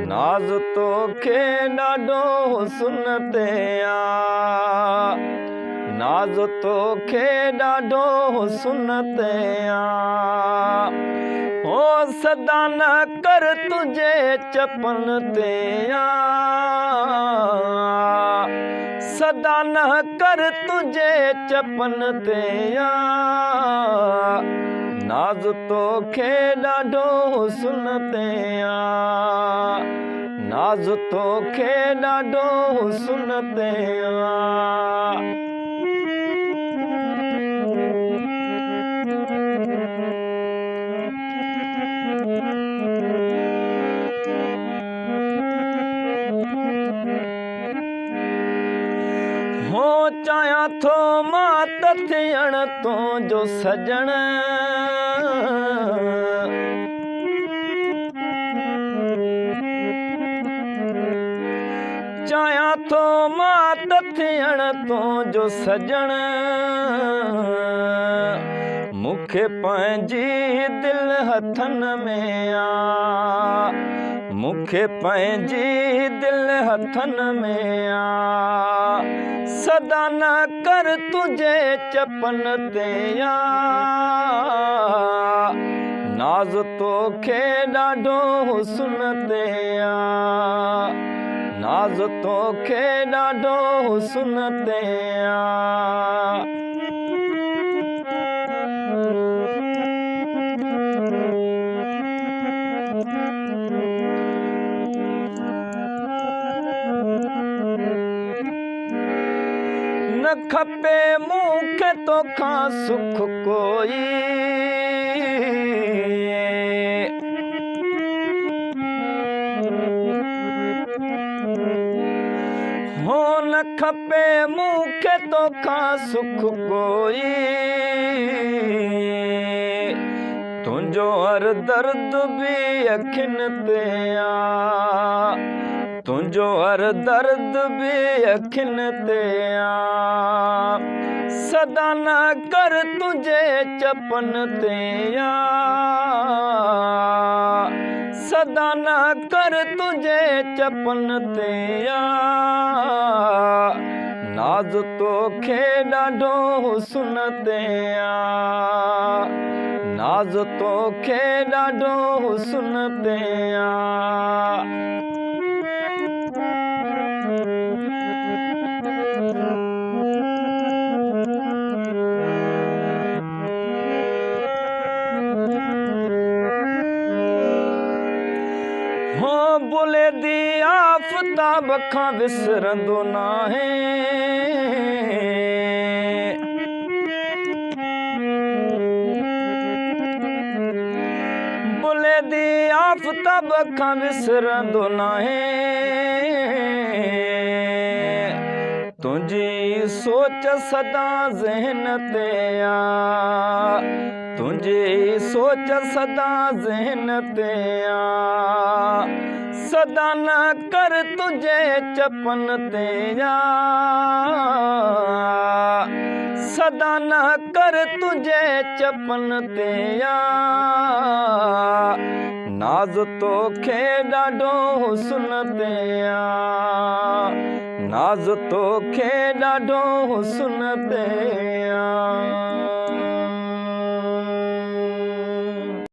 नाज़ तोखे ॾाढो हुस्न ते आ, नाज़ तोखे ॾाढो हुस्न ते आ। हो सदा न कर तुंहिंजे चपन ते आ, सदा न कर तुंहिंजे चपन ते आ। नाज़ तोखे ॾाढो हुस्न ते आ, नाज़ तोखे ॾाढो हुस्न ते आ। हो चाहियां थो मां त थियण तुंहिंजो सजण, चाहियां थो मां त थियण तुंहिंजो सजण। मूंखे पंहिंजी दिलि हथनि में आ, मूंखे पंहिंजी दिलि हथनि में आ। सदा न कर तुंहिंजे चपन ते आ, नाज़ तोखे ॾाढो हुस्न ते आ, नाज़ तोखे ॾाढो हुस्न ते आ। न खपे मूंखे तोखां सुख कोई, हो न खपे मूंखे तोखां सुख कोई। तुंहिंजो हर दर्द बि अखियुनि ते आ, तुंहिंजो हर दर्द बि अखियुनि ते आ। सदा न कर तुंहिंजे चपन ते आ, सदा न कर तुंहिंजे चपन ते आ। नाज़ तोखे ॾाढो हुस्न ते आ, नाज़ तोखे ॾाढो हुस्न ते आ। हो बुले दी आफ़ताब खां विसरंदो नाहे, बुले दी आफ़ताब खां विसरंदो नाहे। तुंहिंजी सोच सदा ज़हन ते आ, तुंहिंजी सोच सदा ज़हन ते आ। सदा न कर तुंहिंजे चपन ते आ, सदा न कर तुंहिंजे चपन ते आ। नाज़ तोखे ॾाढो हुस्न ते आ, नाज़ तोखे ॾाढो हुस्न ते